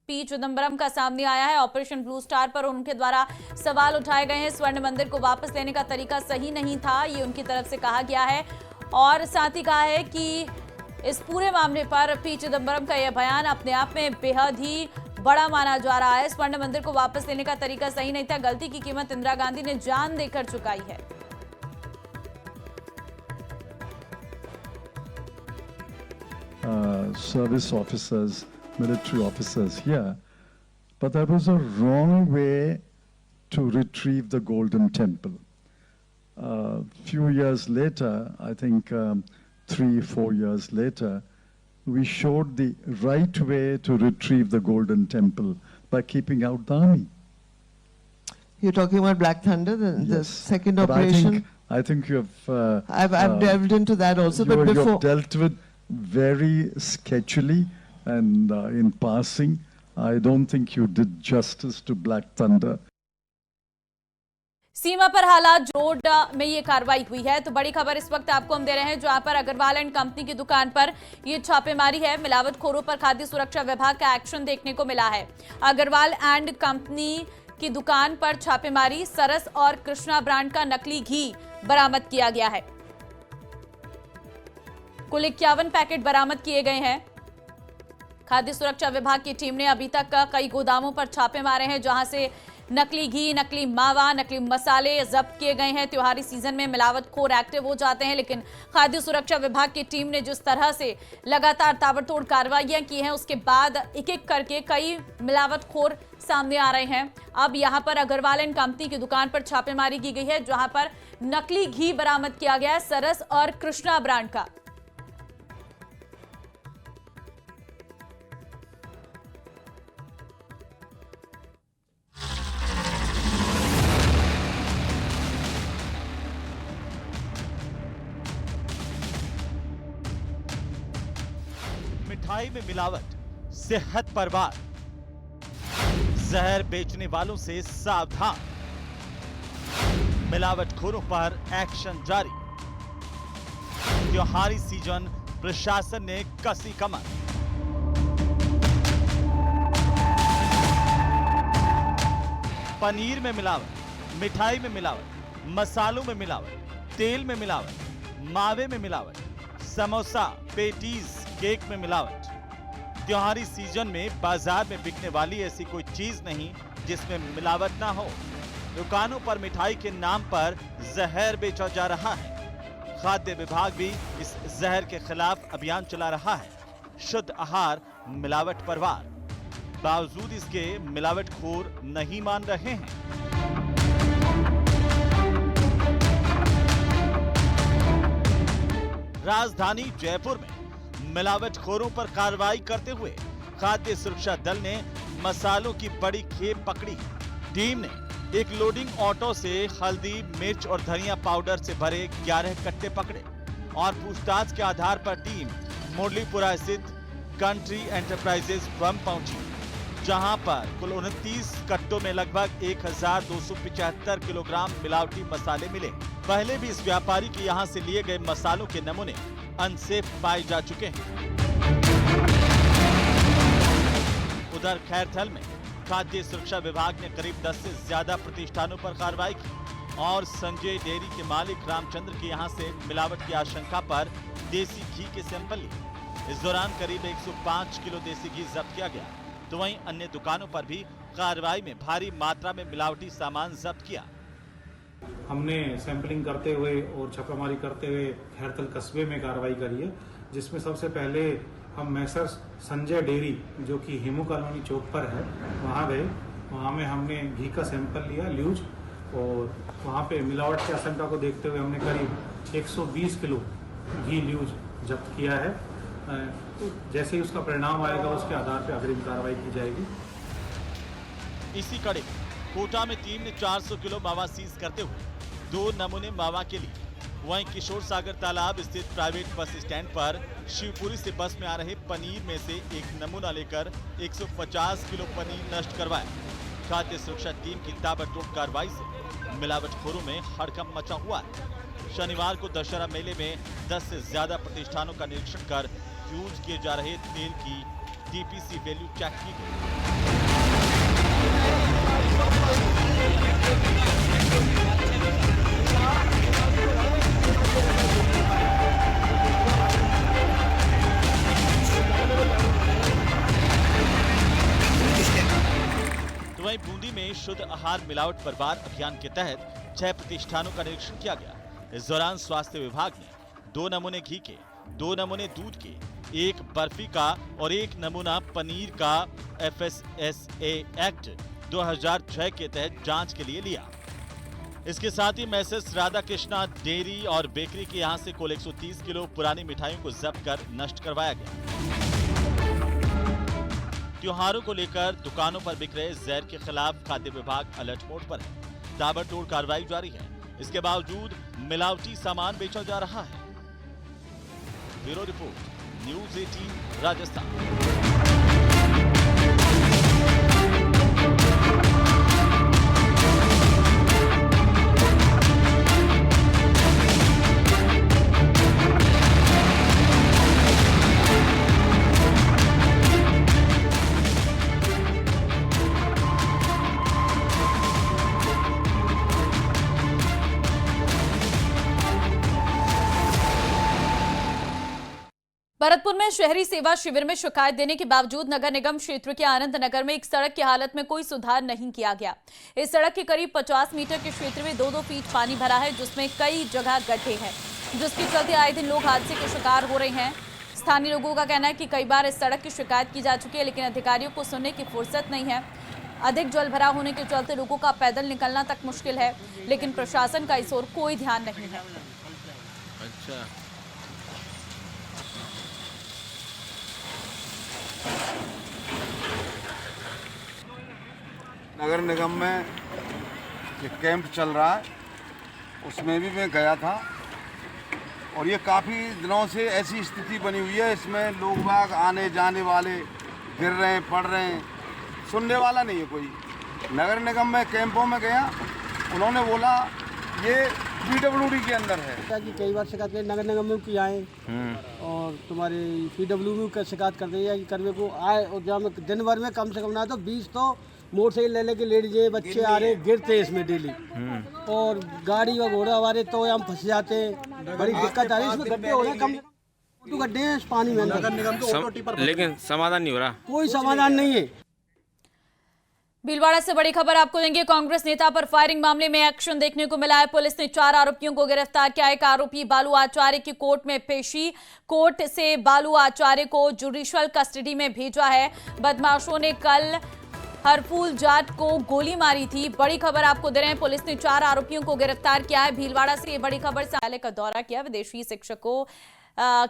P Chidambaram का सामने आया है। ऑपरेशन ब्लू स्टार पर उनके द्वारा सवाल उठाए गए हैं। स्वर्ण मंदिर को वापस लेने का तरीका सही नहीं था, ये उनकी तरफ से कहा गया है। और साथ ही कहा है कि इस पूरे मामले पर पी चिदंबरम का यह बयान अपने आप में बेहद ही बड़ा माना जा रहा है। स्वर्ण मंदिर को वापस लेने का तरीका सही नहीं था, गलती की कीमत इंदिरा गांधी ने जान देकर चुकाई है। Service officers, military officers here, but that was a wrong way to retrieve the Golden Temple. Few years later, I think 3-4 years later, we showed the right way to retrieve the Golden Temple by keeping out the army. You're talking about Black Thunder, the second But operation? I think you have... I've delved into that also, but you before... have dealt with very sketchily and in passing. I don't think you did justice to Black Thunder. सीमा पर हालात road में ये कार्रवाई हुई है। तो बड़ी खबर इस वक्त आपको हम दे रहे हैं, जहां पर अग्रवाल एंड कंपनी की दुकान पर ये छापेमारी है। मिलावटखोरों पर खाद्य सुरक्षा विभाग का एक्शन देखने को मिला है। अग्रवाल एंड कंपनी की दुकान पर छापेमारी, सरस और कृष्णा ब्रांड का नकली घी बरामद किया गया है। कुल 51 पैकेट बरामद किए गए हैं। खाद्य सुरक्षा विभाग की टीम ने अभी तक कई गोदामों पर छापे मारे हैं, जहां से नकली घी, नकली मावा, नकली मसाले जब्त किए गए हैं। त्योहारी सीजन में मिलावटखोर एक्टिव हो जाते हैं, लेकिन खाद्य सुरक्षा विभाग की टीम ने जिस तरह से लगातार ताबड़तोड़ कार्रवाइयां की हैं, उसके बाद एक एक करके कई मिलावटखोर सामने आ रहे हैं। अब यहां पर अग्रवाल एंड कंपनी की दुकान पर छापेमारी की गई है, जहां पर नकली घी बरामद किया गया है, सरस और कृष्णा ब्रांड का। मिठाई में मिलावट, सेहत पर वार, जहर बेचने वालों से सावधान, मिलावटखोरों पर एक्शन जारी। त्योहारी सीजन, प्रशासन ने कसी कमर। पनीर में मिलावट, मिठाई में मिलावट, मसालों में मिलावट, तेल में मिलावट, मावे में मिलावट, समोसा, पेटीज, केक में मिलावट। त्योहारी सीजन में बाजार में बिकने वाली ऐसी कोई चीज नहीं जिसमें मिलावट ना हो। दुकानों पर मिठाई के नाम पर जहर बेचा जा रहा है। खाद्य विभाग भी इस जहर के खिलाफ अभियान चला रहा है। शुद्ध आहार, मिलावट पर वार। बावजूद इसके मिलावटखोर नहीं मान रहे हैं। राजधानी जयपुर में मिलावटखोरों पर कार्रवाई करते हुए खाद्य सुरक्षा दल ने मसालों की बड़ी खेप पकड़ी। टीम ने एक लोडिंग ऑटो से हल्दी, मिर्च और धनिया पाउडर से भरे 11 कट्टे पकड़े और पूछताछ के आधार पर टीम मुरलीपुरा स्थित कंट्री एंटरप्राइजेज फर्म पहुंची, जहां पर कुल 29 कट्टों में लगभग 1275 किलोग्राम मिलावटी मसाले मिले। पहले भी इस व्यापारी के यहां से लिए गए मसालों के नमूने अनसेफ पाए जा चुके हैं। उधर खैरथल में खाद्य सुरक्षा विभाग ने करीब 10 से ज्यादा प्रतिष्ठानों पर कार्रवाई की और संजय डेयरी के मालिक रामचंद्र के यहां से मिलावट की आशंका पर देसी घी के सैंपल लिए। इस दौरान करीब 105 किलो देसी घी जब्त किया गया। तो वहीं अन्य दुकानों पर भी कार्रवाई में भारी मात्रा में मिलावटी सामान जब्त किया। हमने सैंपलिंग करते हुए और छापामारी करते हुए खैरथल कस्बे में कार्रवाई करी है, जिसमें सबसे पहले हम मैसर्स संजय डेयरी जो कि हिमू कॉलोनी चौक पर है वहाँ गए। वहाँ में हमने घी का सैंपल लिया ल्यूज, और वहाँ पे मिलावट की आशंका को देखते हुए हमने करीब 120 किलो घी ल्यूज जब्त किया है। तो जैसे ही उसका परिणाम आएगा उसके आधार पर अग्रिम कार्रवाई की जाएगी। इसी कड़ी कोटा में टीम ने 400 किलो मावा सीज करते हुए 2 नमूने मावा के लिए। वहीं किशोर सागर तालाब स्थित प्राइवेट बस स्टैंड पर शिवपुरी से बस में आ रहे पनीर में से एक नमूना लेकर 150 किलो पनीर नष्ट करवाया। खाद्य सुरक्षा टीम की ताबड़तोड़ कार्रवाई से मिलावटखोरों में हड़कंप मचा हुआ है। शनिवार को दशहरा मेले में 10 से ज्यादा प्रतिष्ठानों का निरीक्षण कर यूज किए जा रहे तेल की DPC वैल्यू चेक की गई। तो वहीं बूंदी में शुद्ध आहार मिलावट बर्बाद अभियान के तहत 6 प्रतिष्ठानों का निरीक्षण किया गया। इस दौरान स्वास्थ्य विभाग ने 2 नमूने घी के, 2 नमूने दूध के, 1 बर्फी का और 1 नमूना पनीर का FSSA एक्ट 2006 के तहत जांच के लिए लिया। इसके साथ ही मैसेज राधा कृष्णा डेयरी और बेकरी के यहां से कुल 130 किलो पुरानी मिठाइयों को जब्त कर नष्ट करवाया गया। त्योहारों को लेकर दुकानों पर बिक रहे जहर के खिलाफ खाद्य विभाग अलर्ट मोड पर है। ताबड़तोड़ कार्रवाई जारी है। इसके बावजूद मिलावटी सामान बेचा जा रहा है। Bureau report, news 18 Rajasthan. Bharatpur में शहरी सेवा शिविर में शिकायत देने के बावजूद नगर निगम क्षेत्र के आनंद नगर में एक सड़क की हालत में कोई सुधार नहीं किया गया। इस सड़क के करीब 50 मीटर के क्षेत्र में 2-2 फीट पानी भरा है, जिसमें कई जगह गड्ढे हैं, जिसके चलते आए दिन लोग हादसे के शिकार हो रहे हैं। स्थानीय लोगों का कहना है कि कई बार इस सड़क की शिकायत की जा चुकी है, लेकिन अधिकारियों को सुनने की फुर्सत नहीं है। अधिक जल भराव होने के चलते लोगों का पैदल निकलना तक मुश्किल है, लेकिन प्रशासन का इस ओर कोई ध्यान नहीं है। अच्छा, नगर निगम में ये कैंप चल रहा है, उसमें भी मैं गया था और ये काफ़ी दिनों से ऐसी स्थिति बनी हुई है। इसमें लोग बाग आने जाने वाले गिर रहे हैं, पड़ रहे हैं, सुनने वाला नहीं है कोई। नगर निगम में कैंपों में गया, उन्होंने बोला ये PWD के अंदर है। कि कई बार शिकायत करें नगर निगम में की आए और तुम्हारे PWD का शिकायत करते हैं कि करवे को आए, और जब दिन भर में कम से कम ना तो 20 तो मोटरसाइकिल ले लेके लेडीज बच्चे आ रहे गिरते हैं इसमें डेली, और गाड़ी और घोड़ा हमारे तो हम फंस जाते हैं। बड़ी दिक्कत आ रही है, इसमें गड्ढे हो रहे हैं, कम गड्ढे हैं इस पानी में अंदर। लेकिन समाधान नहीं हो रहा, कोई समाधान नहीं है। भीलवाड़ा से बड़ी खबर आपको देंगे। कांग्रेस नेता पर फायरिंग मामले में एक्शन देखने को मिला है। पुलिस ने 4 आरोपियों को गिरफ्तार किया। एक आरोपी बालू आचार्य की कोर्ट में पेशी। कोर्ट से बालू आचार्य को जुडिशियल कस्टडी में भेजा है। बदमाशों ने कल हरफूल जाट को गोली मारी थी। बड़ी खबर आपको दे रहे हैं, पुलिस ने 4 आरोपियों को गिरफ्तार किया है। भीलवाड़ा से ये बड़ी खबर, विद्यालय का दौरा किया। विदेशी शिक्षकों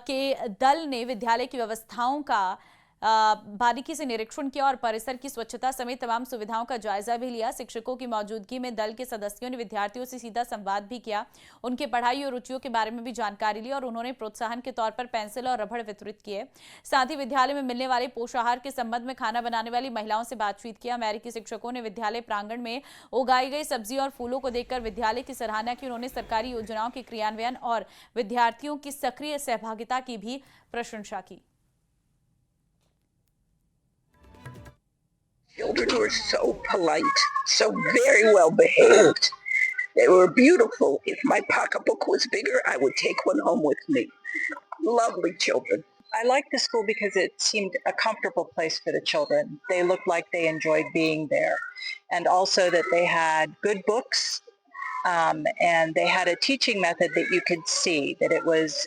के दल ने विद्यालय की व्यवस्थाओं का बारीकी से निरीक्षण किया और परिसर की स्वच्छता समेत तमाम सुविधाओं का जायजा भी लिया। शिक्षकों की मौजूदगी में दल के सदस्यों ने विद्यार्थियों से सीधा संवाद भी किया, उनके पढ़ाई और रुचियों के बारे में भी जानकारी ली और उन्होंने प्रोत्साहन के तौर पर पेंसिल और रबड़ वितरित किए। साथ ही विद्यालय में मिलने वाले पोषाहार के संबंध में खाना बनाने वाली महिलाओं से बातचीत किया। अमेरिकी शिक्षकों ने विद्यालय प्रांगण में उगाई गई सब्जी और फूलों को देखकर विद्यालय की सराहना की। उन्होंने सरकारी योजनाओं के क्रियान्वयन और विद्यार्थियों की सक्रिय सहभागिता की भी प्रशंसा की। Children were so polite, so very well behaved. They were beautiful. If my pocketbook was bigger, I would take one home with me. Lovely children. I liked the school because it seemed a comfortable place for the children. They looked like they enjoyed being there. And also that they had good books, and they had a teaching method that you could see, that it was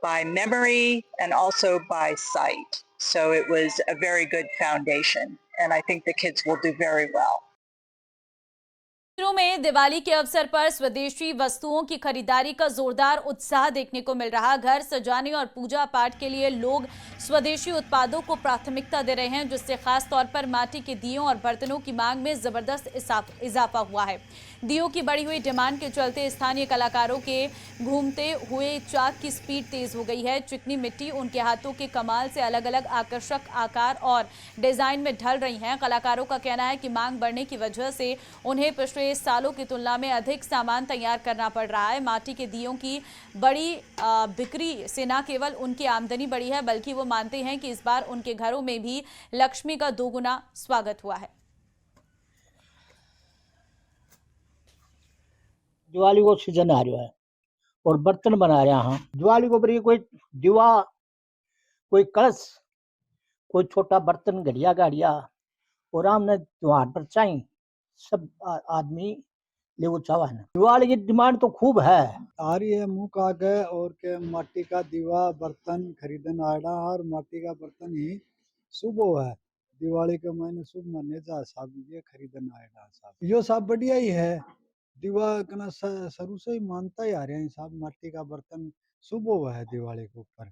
by memory and also by sight. So it was a very good foundation. And I think the kids will do very well. में दिवाली के अवसर पर स्वदेशी वस्तुओं की खरीदारी का जोरदार उत्साह देखने को मिल रहा। घर सजाने और पूजा पाठ के लिए लोग स्वदेशी उत्पादों को प्राथमिकता दे रहे हैं, जिससे खास तौर पर माटी के दियों और बर्तनों की मांग में जबरदस्त इजाफा हुआ है। दियों की बढ़ी हुई डिमांड के चलते स्थानीय कलाकारों के घूमते हुए चाक की स्पीड तेज हो गई है। चिकनी मिट्टी उनके हाथों के कमाल से अलग अलग आकर्षक आकार और डिजाइन में ढल रही हैं। कलाकारों का कहना है कि मांग बढ़ने की वजह से उन्हें पिछले सालों की तुलना में अधिक सामान तैयार करना पड़ रहा है। माटी के दियों की बड़ी बिक्री से न केवल उनकी आमदनी बढ़ी है, बल्कि वो मानते हैं कि इस बार उनके घरों में भी लक्ष्मी का दोगुना स्वागत हुआ है। दिवाली को सीजन आ रहा है और बर्तन बना रहे हैं। दिवाली को ऊपर कोई दिवा, कोई कलश, कोई छोटा बर्तन, घड़िया गाड़िया और हमने त्योहार पर चाहिए सब आदमी ले वो चावा है। दिवाली की डिमांड तो खूब है। आ रही है मुंह का गए और के माटी का दीवा बर्तन खरीदन आड़ा और माटी का बर्तन ही शुभ है। दिवाली के महीने शुभ माने जा साहब ये खरीदन आएगा साहब यो सब बढ़िया ही है। दीवा कना शुरू से ही मानता ही आ रहे हैं साहब माटी का बर्तन शुभ है दिवाली के ऊपर।